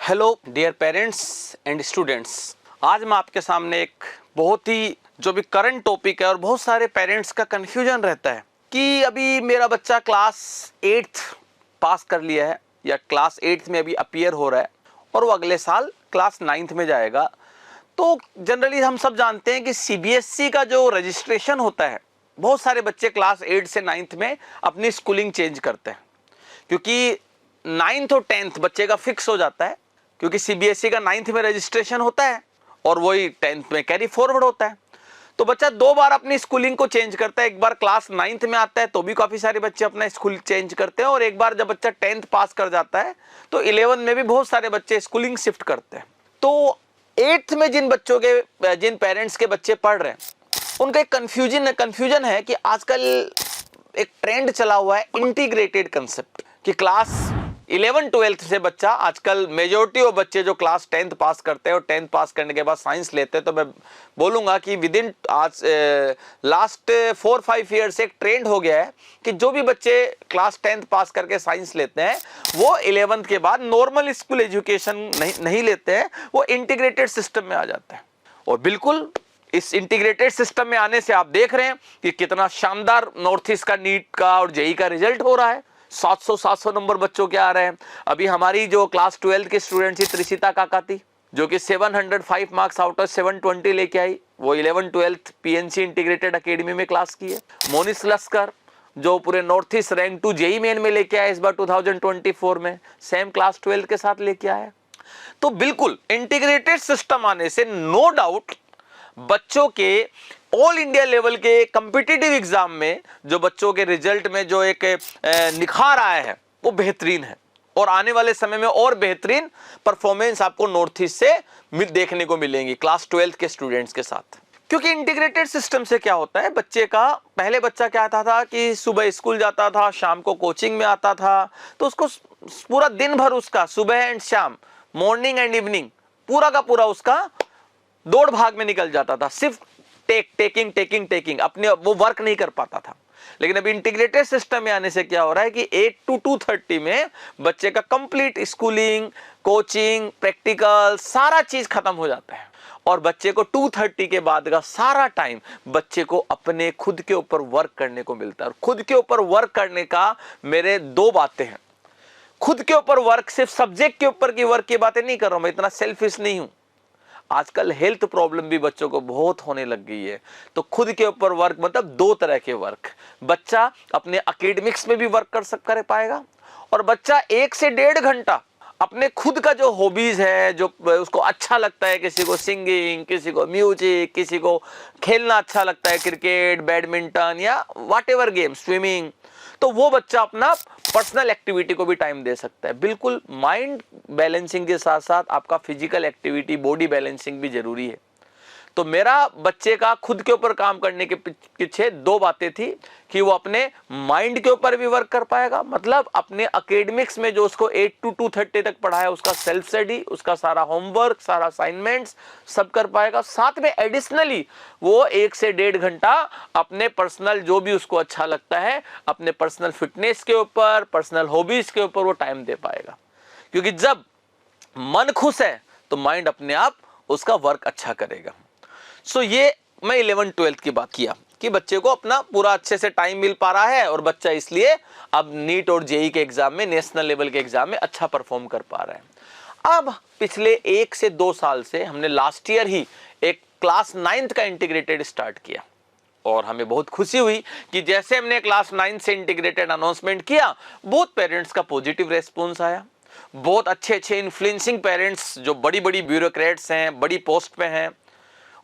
Hello dear parents and students, आज मैं आपके सामने एक बहुत ही जो भी करंट टॉपिक है और बहुत सारे पेरेंट्स का कंफ्यूजन रहता है कि अभी मेरा बच्चा क्लास 8th पास कर लिया है या क्लास 8th में अभी अपीयर हो रहा है और वो अगले साल क्लास 9th में जाएगा। तो जनरली हम सब जानते हैं कि सीबीएसई का जो रजिस्ट्रेशन होता है, बहुत सारे बच्चे क्लास 8 से 9th में अपनी स्कूलिंग चेंज करते हैं क्योंकि 9th और 10th बच्चे का फिक्स हो जाता है, क्योंकि सीबीएसई का 9th में रजिस्ट्रेशन होता है और वही 10th में कैरी फॉरवर्ड होता है। तो बच्चा दो बार अपनी स्कूलिंग को चेंज करता है। एक बार क्लास 9th में आता है तो भी काफी सारे बच्चे अपना स्कूल चेंज करते हैं, और एक बार जब बच्चा 10th पास कर जाता है तो 11 में भी बहुत सारे बच्चे स्कूलिंग शिफ्ट करते हैं। तो 8th में जिन पेरेंट्स के बच्चे पढ़ रहे हैं उनका एक कंफ्यूजन है कि आजकल एक ट्रेंड चला हुआ है इंटीग्रेटेड कंसेप्ट कि क्लास 11-12 से बच्चा, आजकल मेजोरिटी ऑफ बच्चे जो क्लास 10th पास करते हैं और 10th पास करने के बाद साइंस लेते हैं, तो मैं बोलूंगा कि विद इन आज लास्ट 4-5 ईयर से एक ट्रेंड हो गया है कि जो भी बच्चे क्लास 10th पास करके साइंस लेते हैं वो 11th के बाद नॉर्मल स्कूल एजुकेशन नहीं लेते हैं, वो इंटीग्रेटेड सिस्टम में आ जाते हैं। और बिल्कुल इस इंटीग्रेटेड सिस्टम में आने से आप देख रहे हैं कि कितना शानदार नॉर्थ ईस्ट का नीट का और जेई का रिजल्ट हो रहा है। 700 नंबर बच्चों के आ रहे हैं। अभी हमारी जो क्लास 12 की स्टूडेंट थी त्रिशिता काकाती, जो कि 705 मार्क्स आउट ऑफ 720 लेके आई, वो 11-12 पीएनसी इंटीग्रेटेड एकेडमी में क्लास की है। मोनिस लस्कर जो पूरे north east rank 2 JEE Main में लेके आए इस बार 2024 में, सेम क्लास 12 के साथ लेके आया। तो बिल्कुल इंटीग्रेटेड सिस्टम आने से नो डाउट बच्चों के ऑल इंडिया लेवल के कॉम्पिटिटिव एग्जाम में जो बच्चों के रिजल्ट में जो एक निखार आया है वो बेहतरीन है, और आने वाले समय में और बेहतरीन परफॉर्मेंस आपको नॉर्थ ईस्ट से देखने को मिलेंगी क्लास 12 के स्टूडेंट्स के साथ। क्योंकि इंटीग्रेटेड सिस्टम से क्या होता है, बच्चे का पहले बच्चा क्या था कि सुबह स्कूल जाता था, शाम को कोचिंग में आता था, तो उसको पूरा दिन भर उसका सुबह एंड शाम, मॉर्निंग एंड इवनिंग, पूरा का पूरा उसका दौड़ भाग में निकल जाता था, सिर्फ टेकिंग अपने वो वर्क नहीं कर पाता था। लेकिन अभी इंटीग्रेटेड सिस्टम में आने से क्या हो रहा है कि 8 to 2:30 में बच्चे का कंप्लीट स्कूलिंग, कोचिंग, प्रैक्टिकल सारा चीज खत्म हो जाता है, और बच्चे को 2:30 के बाद का सारा टाइम बच्चे को अपने खुद के ऊपर वर्क करने को मिलता है। और खुद के ऊपर वर्क करने का मेरे दो बातें हैं। खुद के ऊपर वर्क, सिर्फ सब्जेक्ट के ऊपर की वर्क की बातें नहीं कर रहा हूं, मैं इतना सेल्फिश नहीं हूं। आजकल हेल्थ प्रॉब्लम भी बच्चों को बहुत होने लग गई है, तो खुद के ऊपर वर्क मतलब दो तरह के वर्क। बच्चा अपने एकेडमिक्स में भी वर्क कर पाएगा, और बच्चा 1 से 1.5 घंटा अपने खुद का जो हॉबीज है, जो उसको अच्छा लगता है, किसी को सिंगिंग, किसी को म्यूजिक, किसी को खेलना अच्छा लगता है, क्रिकेट, बैडमिंटन या व्हाटएवर गेम, स्विमिंग, तो वो बच्चा अपना पर्सनल एक्टिविटी को भी टाइम दे सकता है। बिल्कुल माइंड बैलेंसिंग के साथ साथ आपका फिजिकल एक्टिविटी, बॉडी बैलेंसिंग भी जरूरी है। तो मेरा बच्चे का खुद के ऊपर काम करने के पीछे दो बातें थी कि वो अपने माइंड के ऊपर भी वर्क कर पाएगा, मतलब अपने एकेडमिक्स में जो उसको 8 to 2:30 तक पढ़ाया उसका सेल्फ स्टडी, उसका सारा होमवर्क, सारा असाइनमेंट्स सब कर पाएगा। साथ में एडिशनली वो 1 से 1.5 घंटा अपने पर्सनल जो भी उसको अच्छा लगता है, अपने पर्सनल फिटनेस के ऊपर, पर्सनल हॉबीज के ऊपर वो टाइम दे पाएगा। क्योंकि जब मन खुश है तो माइंड अपने आप उसका वर्क अच्छा करेगा। सो ये मैं 11-12 की बात किया कि बच्चे को अपना पूरा अच्छे से टाइम मिल पा रहा है, और बच्चा इसलिए अब नीट और जेई के एग्जाम में, नेशनल लेवल के एग्जाम में अच्छा परफॉर्म कर पा रहा है। अब पिछले 1 से 2 साल से हमने लास्ट ईयर ही एक क्लास 9th का इंटीग्रेटेड स्टार्ट किया, और हमें बहुत खुशी हुई कि जैसे हमने क्लास 9 से इंटीग्रेटेड अनाउंसमेंट किया, बहुत पेरेंट्स का पॉजिटिव रेस्पॉन्स आया। बहुत अच्छे इन्फ्लुएंसिंग पेरेंट्स जो बड़ी बड़ी ब्यूरोक्रेट्स हैं, बड़ी पोस्ट पे हैं,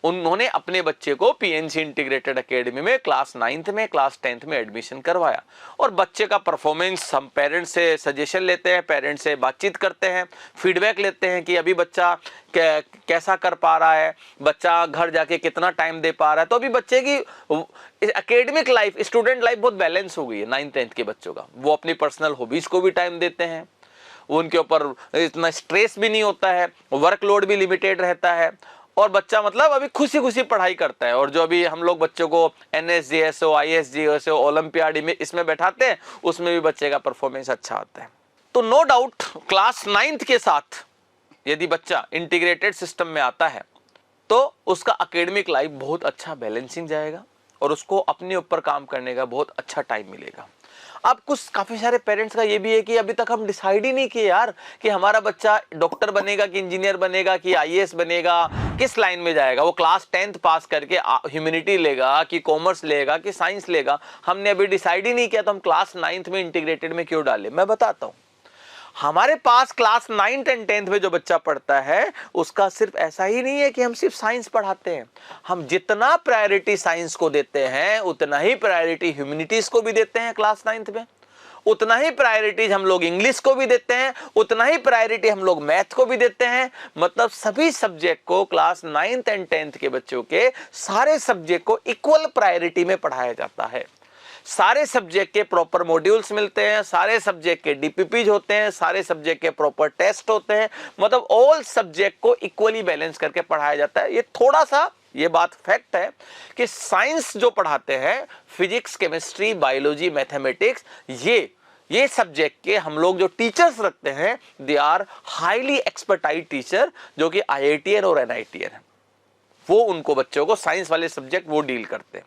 उन्होंने अपने बच्चे को पीएनसी इंटीग्रेटेड एकेडमी में क्लास 9th में, क्लास 10th में एडमिशन करवाया। और बच्चे का परफॉर्मेंस, हम पेरेंट्स से सजेशन लेते हैं, पेरेंट्स से बातचीत करते हैं, फीडबैक लेते हैं कि अभी बच्चा कैसा कर पा रहा है, बच्चा घर जाके कितना टाइम दे पा रहा है। तो अभी बच्चे की एकेडमिक लाइफ, स्टूडेंट लाइफ बहुत बैलेंस हो गई है 9th-10th के बच्चों का। वो अपनी पर्सनल हॉबीज को भी टाइम देते हैं, उनके ऊपर इतना स्ट्रेस भी नहीं होता है, वर्कलोड भी लिमिटेड रहता है, और बच्चा मतलब अभी खुशी खुशी पढ़ाई करता है। और जो अभी हम लोग बच्चों को NSGSO, ISGSO, ओलंपियाड में इसमें बैठाते हैं, उसमें भी बच्चे का परफॉर्मेंस अच्छा आता है। तो नो डाउट क्लास 9th के साथ यदि बच्चा इंटीग्रेटेड सिस्टम में आता है तो उसका एकेडमिक लाइफ बहुत अच्छा बैलेंसिंग जाएगा और उसको अपने ऊपर काम करने का बहुत अच्छा टाइम मिलेगा। अब कुछ काफी सारे पेरेंट्स का ये भी है कि अभी तक हम डिसाइड ही नहीं किए यार कि हमारा बच्चा डॉक्टर बनेगा कि इंजीनियर बनेगा कि आईएएस बनेगा, किस लाइन में जाएगा। वो क्लास 10th पास करके ह्यूमैनिटी लेगा कि कॉमर्स लेगा कि साइंस लेगा, हमने अभी डिसाइड ही नहीं किया, तो हम क्लास 9th में इंटीग्रेटेड में क्यों डालें। मैं बताता हूँ, हमारे पास क्लास 9th एंड 10th में जो बच्चा पढ़ता है उसका सिर्फ ऐसा ही नहीं है कि हम सिर्फ साइंस पढ़ाते हैं। हम जितना प्रायोरिटी साइंस को देते हैं उतना ही प्रायोरिटी ह्यूमैनिटीज को भी देते हैं क्लास 9th में, उतना ही प्रायोरिटीज हम लोग इंग्लिश को भी देते हैं, उतना ही प्रायोरिटी हम लोग मैथ को भी देते हैं। मतलब सभी सब्जेक्ट को क्लास 9th एंड 10th के बच्चों के सारे सब्जेक्ट को इक्वल प्रायोरिटी में पढ़ाया जाता है। सारे सब्जेक्ट के प्रॉपर मॉड्यूल्स मिलते हैं, सारे सब्जेक्ट के डीपीपीज होते हैं, सारे सब्जेक्ट के प्रॉपर टेस्ट होते हैं। मतलब ऑल सब्जेक्ट को इक्वली बैलेंस करके पढ़ाया जाता है। ये थोड़ा सा ये बात फैक्ट है कि साइंस जो पढ़ाते हैं, फिजिक्स, केमिस्ट्री, बायोलॉजी, मैथमेटिक्स, ये सब्जेक्ट के हम लोग जो टीचर्स रखते हैं they are highly expertise teacher, जो कि IITian और NITian है। वो उनको बच्चों को साइंस वाले सब्जेक्ट वो डील करते हैं।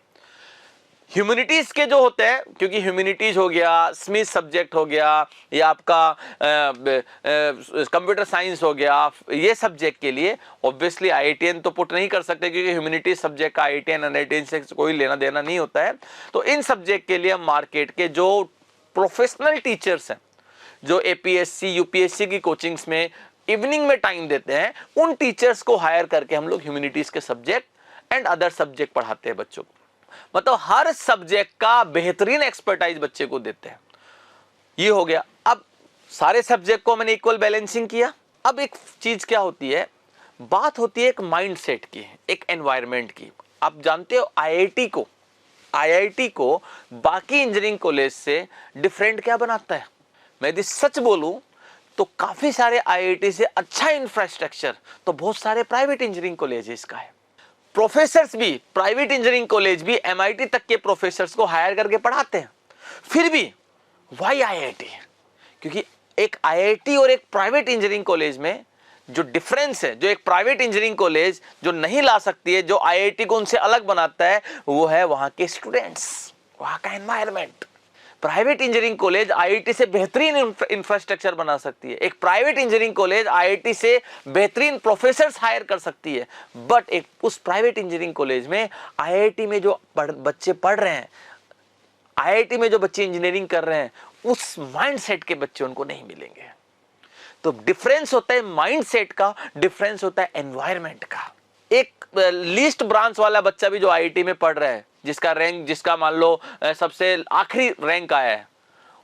ह्यूमैनिटीज के जो होते हैं, क्योंकि ह्यूमैनिटीज हो गया, स्मिथ सब्जेक्ट हो गया, या आपका कंप्यूटर साइंस हो गया, ये सब्जेक्ट के लिए ऑब्वियसली IITian तो पुट नहीं कर सकते क्योंकि ह्यूमैनिटीज सब्जेक्ट का IITian NITian से कोई लेना देना नहीं होता है। तो इन सब्जेक्ट के लिए हम मार्केट के जो प्रोफेशनल टीचर्स हैं, जो APSC UPSC की कोचिंग्स में इवनिंग में टाइम देते हैं, उन टीचर्स को हायर करके हम लोग ह्यूमैनिटीज के सब्जेक्ट एंड अदर सब्जेक्ट पढ़ाते हैं बच्चों को। मतलब हर सब्जेक्ट का बेहतरीन एक्सपर्टाइज बच्चे को देते हैं। ये हो गया। अब सारे सब्जेक्ट को मैंने इक्वल बैलेंसिंग किया। अब एक चीज क्या होती है, बात होती है एक माइंडसेट की, एक एनवायरनमेंट की। आप जानते हो IIT को बाकी इंजीनियरिंग कॉलेज से डिफरेंट क्या बनाता है। मैं यदि सच बोलूं तो काफी सारे IIT से अच्छा इंफ्रास्ट्रक्चर तो बहुत सारे प्राइवेट इंजीनियरिंग कॉलेजेस का है। प्रोफेसर्स भी, प्राइवेट इंजीनियरिंग कॉलेज भी MIT तक के प्रोफेसर्स को हायर करके पढ़ाते हैं। फिर भी व्हाई IIT? क्योंकि एक IIT और एक प्राइवेट इंजीनियरिंग कॉलेज में जो डिफरेंस है, जो एक प्राइवेट इंजीनियरिंग कॉलेज जो नहीं ला सकती है, जो IIT को उनसे अलग बनाता है, वो है वहां के स्टूडेंट्स, वहां का environment. Private engineering college IIT से बेहतरीन इंफ्रास्ट्रक्चर बना सकती है। एक प्राइवेट इंजीनियरिंग कॉलेज IIT से बेहतरीन प्रोफेसर्स हायर कर सकती है। बट एक उस प्राइवेट इंजीनियरिंग कॉलेज में IIT में जो बच्चे पढ़ रहे हैं, IIT में जो बच्चे इंजीनियरिंग कर रहे हैं, उस माइंडसेट के बच्चे उनको नहीं मिलेंगे। तो डिफरेंस होता है माइंडसेट का, डिफरेंस होता है एनवायरनमेंट का। एक लीस्ट ब्रांच वाला बच्चा भी जो IIT में पढ़ रहा है, जिसका रैंक, जिसका मान लो सबसे आखिरी रैंक आया है,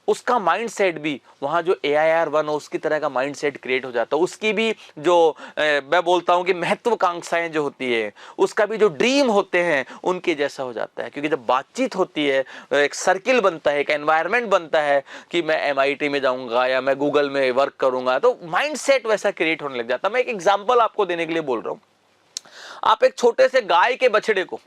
उसका माइंडसेट भी वहां जो AIR1 हो उसकी तरह का माइंडसेट क्रिएट हो जाता है। उसकी भी जो मैं बोलता हूं कि महत्वाकांक्षाएं जो होती है, उसका भी जो ड्रीम होते हैं उनके जैसा हो जाता है। क्योंकि जब बातचीत होती है, एक सर्किल बनता है, एक एनवायरनमेंट बनता है कि मैं MIT में जाऊंगा या मैं गूगल में वर्क करूंगा, तो माइंडसेट वैसा क्रिएट होने लग जाता है। मैं एक एग्जाम्पल आपको देने के लिए बोल रहा हूँ। आप एक छोटे से गाय के बछड़े को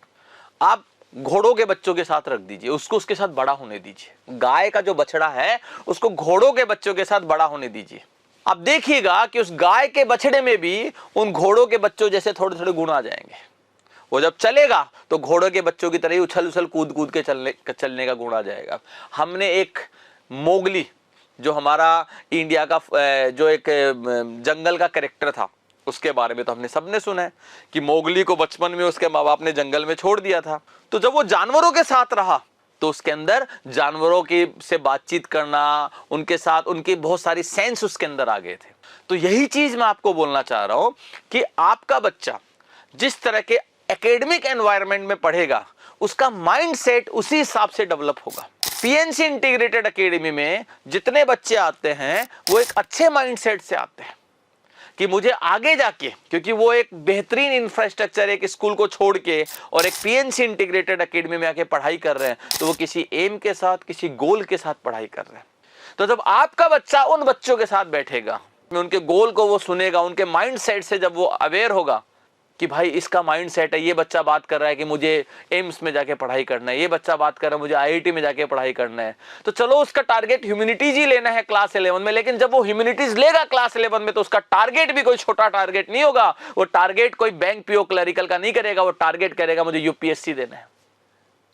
आप घोड़ों के बच्चों के साथ रख दीजिए, उसको उसके साथ बड़ा होने दीजिए। गाय का जो बछड़ा है उसको घोड़ों के बच्चों के साथ बड़ा होने दीजिए। अब देखिएगा कि उस गाय के बछड़े में भी उन घोड़ों के बच्चों जैसे थोड़े थोड़े गुण आ जाएंगे। वो जब चलेगा तो घोड़ों के बच्चों की तरह ही उछल उछल कूद कूद के चलने का गुण आ जाएगा। हमने एक मोगली, जो हमारा इंडिया का जो एक जंगल का कैरेक्टर था, उसके बारे में तो हमने सबने सुना है कि मोगली को बचपन में उसके माँ बाप ने जंगल में छोड़ दिया था। तो जब वो जानवरों के साथ रहा तो उसके अंदर जानवरों की से बातचीत करना, उनके साथ उनकी बहुत सारी सेंस उसके अंदर आ गए थे। तो यही चीज मैं आपको बोलना चाह रहा हूं कि आपका बच्चा जिस तरह के एकेडमिक एनवायरनमेंट में पढ़ेगा, उसका माइंडसेट उसी हिसाब से डेवलप होगा। PNC इंटीग्रेटेड एकेडमी में जितने बच्चे आते हैं वो एक अच्छे माइंडसेट से आते हैं कि मुझे आगे जाके, क्योंकि वो एक बेहतरीन इंफ्रास्ट्रक्चर, एक स्कूल को छोड़ के और एक PNC इंटीग्रेटेड एकेडमी में आके पढ़ाई कर रहे हैं, तो वो किसी एम के साथ, किसी गोल के साथ पढ़ाई कर रहे हैं। तो जब आपका बच्चा उन बच्चों के साथ बैठेगा, उनके गोल को वो सुनेगा, उनके माइंडसेट से जब वो अवेयर होगा, कि भाई इसका माइंड सेट है, ये बच्चा बात कर रहा है कि मुझे एम्स में जाके पढ़ाई करना है, ये बच्चा बात कर रहा है मुझे आईआईटी में जाके पढ़ाई करना है, तो चलो उसका टारगेट ह्यूमैनिटीज ही लेना है क्लास 11 में। लेकिन जब वो ह्यूमैनिटीज लेगा क्लास 11 में तो उसका टारगेट भी कोई छोटा टारगेट नहीं होगा, वो टारगेट कोई बैंक पीओ क्लरिकल का नहीं करेगा, वो टारगेट करेगा मुझे यूपीएससी देना है।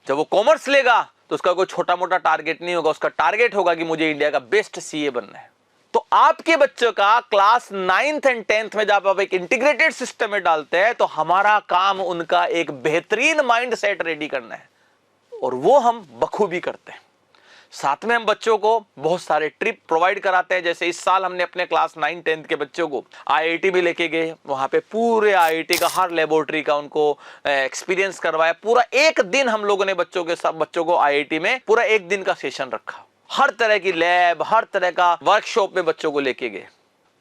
जब वो कॉमर्स लेगा तो उसका कोई छोटा मोटा टारगेट नहीं होगा, उसका टारगेट होगा कि मुझे इंडिया का बेस्ट सीए बनना है। तो आपके बच्चों का क्लास 9th एंड 10th में जब आप एक इंटीग्रेटेड सिस्टम में डालते हैं तो हमारा काम उनका एक बेहतरीन माइंड सेट रेडी करना है, और वो हम बखूबी करते हैं। साथ में हम बच्चों को बहुत सारे ट्रिप प्रोवाइड कराते हैं। जैसे इस साल हमने अपने क्लास 9-10 के बच्चों को आईआईटी भी लेके गए, वहां पे पूरे आईआईटी का हर लेबोरेटरी का उनको एक्सपीरियंस करवाया। पूरा एक दिन हम लोगों ने बच्चों को आईआईटी में पूरा एक दिन का सेशन रखा, हर तरह की लैब, हर तरह का वर्कशॉप में बच्चों को लेके गए।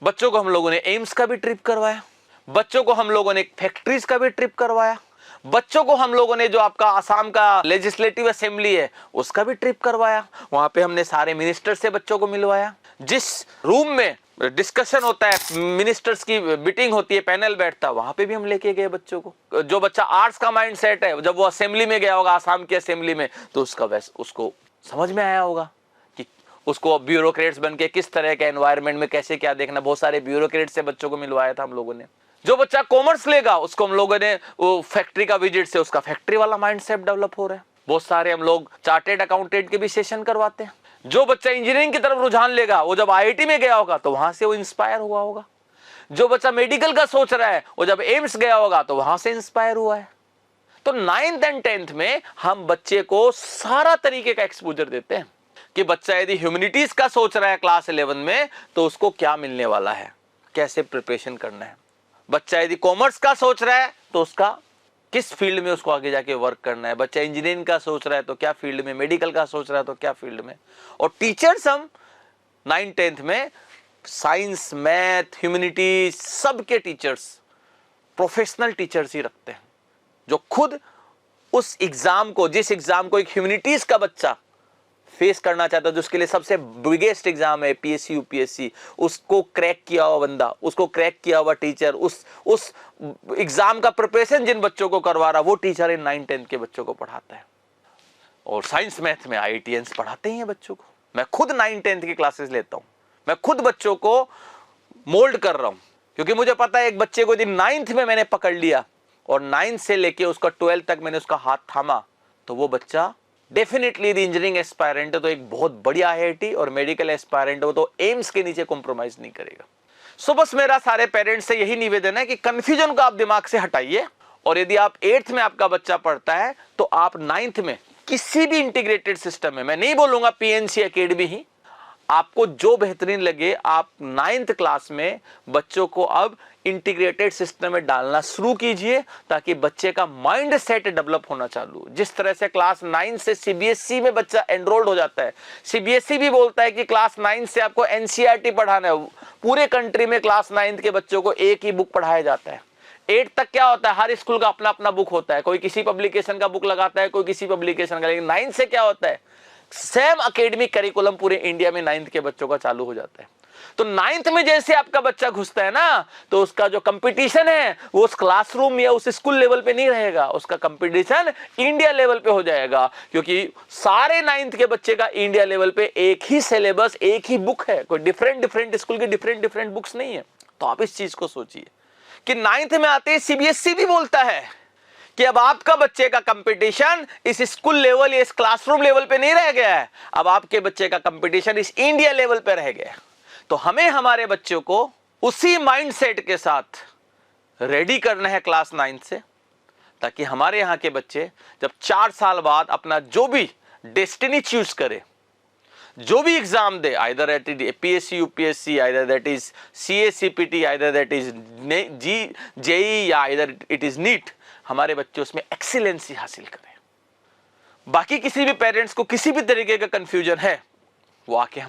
बच्चों को हम लोगों ने एम्स का भी ट्रिप करवाया, बच्चों को हम लोगों ने फैक्ट्रीज का भी ट्रिप करवाया, बच्चों को हम लोगों ने जो आपका आसाम का लेजिस्लेटिव असेंबली है उसका भी ट्रिप करवाया। वहां पे हमने सारे मिनिस्टर से बच्चों को मिलवाया। जिस रूम में डिस्कशन होता है, मिनिस्टर्स की मीटिंग होती है, पैनल बैठता है, वहां पे भी हम लेके गए बच्चों को। जो बच्चा आर्ट्स का माइंड सेट है, जब वो असेंबली में गया होगा आसाम की असेंबली में, तो उसको समझ में आया होगा कि उसको ब्यूरोक्रेट्स बन के किस तरह के एनवायरनमेंट में कैसे क्या देखना। बहुत सारे ब्यूरोक्रेट से बच्चों को मिलवाया था हम लोगों ने। जो बच्चा कॉमर्स लेगा उसको हम लोगों ने वो फैक्ट्री का विजिट से उसका फैक्ट्री वाला माइंडसेट डेवलप हो रहा है। बहुत सारे हम लोग चार्टेड अकाउंटेंट के भी सेशन करवाते हैं। जो बच्चा इंजीनियरिंग की तरफ रुझान लेगा वो जब आईआईटी में गया होगा तो वहां से वो इंस्पायर हुआ होगा। जो बच्चा मेडिकल का सोच रहा है वो जब एम्स गया होगा तो वहां से इंस्पायर हुआ है। तो 9th एंड 10th में हम बच्चे को सारा तरीके का एक्सपोजर देते हैं कि बच्चा यदि ह्यूमैनिटीज का सोच रहा है क्लास 11 में तो उसको क्या मिलने वाला है, कैसे प्रिपरेशन करना है। बच्चा यदि कॉमर्स का सोच रहा है तो उसका किस फील्ड में उसको आगे जाके वर्क करना है। बच्चा इंजीनियरिंग का सोच रहा है तो क्या फील्ड में, मेडिकल का सोच रहा है तो क्या फील्ड में। और टीचर्स हम 9th-10th में साइंस, मैथ, ह्यूमैनिटी सबके टीचर्स प्रोफेशनल टीचर्स ही रखते हैं, जो खुद उस एग्जाम को, जिस एग्जाम को एक ह्यूमैनिटीज का बच्चा फेस करना चाहता है, जिसके लिए सबसे बिगेस्ट एग्जाम है पीएससी यूपीएससी, उसको क्रैक किया हुआ बंदा, उसको क्रैक किया हुआ टीचर, उस एग्जाम का प्रिपरेशन जिन बच्चों को करवा रहा वो टीचर इन 9-10 के बच्चों को पढ़ाता है। और साइंस मैथ में आईआईटीएंस पढ़ाते ही हैं बच्चों को। मैं खुद 9-10 की क्लासेस लेता हूं, मैं खुद बच्चों को मोल्ड कर रहा हूं, क्योंकि मुझे पता है एक बच्चे को यदि 9th में मैंने पकड़ लिया और 9th से लेके उसका 12th तक मैंने उसका हाथ थामा तो वो बच्चा डेफिनेटली यदि इंजीनियरिंग एस्पायरेंट है तो एक बहुत बढ़िया आईआईटी, और मेडिकल एस्पायरेंट हो तो एम्स के नीचे कॉम्प्रोमाइज नहीं करेगा। सो बस मेरा सारे पेरेंट्स से यही निवेदन है कि कंफ्यूजन को आप दिमाग से हटाइए, और यदि आप 8th में आपका बच्चा पढ़ता है तो आप 9th में किसी भी इंटीग्रेटेड सिस्टम में, मैं नहीं बोलूंगा पीएनसी एकेडमी ही, आपको जो बेहतरीन लगे आप 9th क्लास में बच्चों को अब इंटीग्रेटेड सिस्टम में डालना शुरू कीजिए, ताकि बच्चे का माइंड सेट डेवलप होना चालू हो। जिस तरह से क्लास 9 से सीबीएसई में बच्चा एनरोल्ड हो जाता है, सीबीएसई भी बोलता है कि क्लास 9 से आपको एनसीईआरटी पढ़ाना है। पूरे कंट्री में क्लास 9 के बच्चों को एक ही बुक पढ़ाया जाता है। 8 तक क्या होता है, हर स्कूल का अपना अपना बुक होता है, कोई किसी पब्लिकेशन का बुक लगाता है, कोई किसी पब्लिकेशन का। लेकिन 9 से क्या होता है, सेम एकेडमिक करिकुलम पूरे इंडिया में 9th के बच्चों का चालू हो जाता है। तो 9th में जैसे आपका बच्चा घुसता है ना, तो उसका जो कंपटीशन है वो उस क्लासरूम या उस स्कूल लेवल पे नहीं रहेगा, उसका कंपटीशन इंडिया लेवल पे हो जाएगा, क्योंकि सारे 9th के बच्चे का इंडिया लेवल पे एक ही सिलेबस, एक ही बुक है, कोई डिफरेंट स्कूल की डिफरेंट बुक्स नहीं है। तो आप इस चीज को सोचिए कि 9th में आते ही सीबीएसई भी बोलता है कि अब आपका बच्चे का कंपटीशन इस स्कूल लेवल या इस क्लासरूम लेवल पे नहीं रह गया है, अब आपके बच्चे का कंपटीशन इस इंडिया लेवल पे रह गया है। तो हमें हमारे बच्चों को उसी माइंडसेट के साथ रेडी करना है क्लास 9 से, ताकि हमारे यहाँ के बच्चे जब 4 साल बाद अपना जो भी डेस्टिनी चूज करे, जो भी एग्जाम दे, either that is PSC UPSC, either that is CA CPT, either that is JEE या आइदर इट इज नीट, हमारे बच्चे उसमें एक्सीलेंसी हासिल करें। बाकी किसी भी पेरेंट्स को किसी भी तरीके का कंफ्यूजन है, वो आके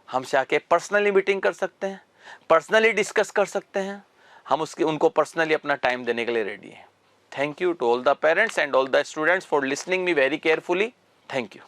हमसे आके पर्सनली मीटिंग कर सकते हैं, पर्सनली डिस्कस कर सकते हैं। हम उनको पर्सनली अपना टाइम देने के लिए रेडी हैं। Thank you to all the parents and all the students for listening me very carefully. Thank you.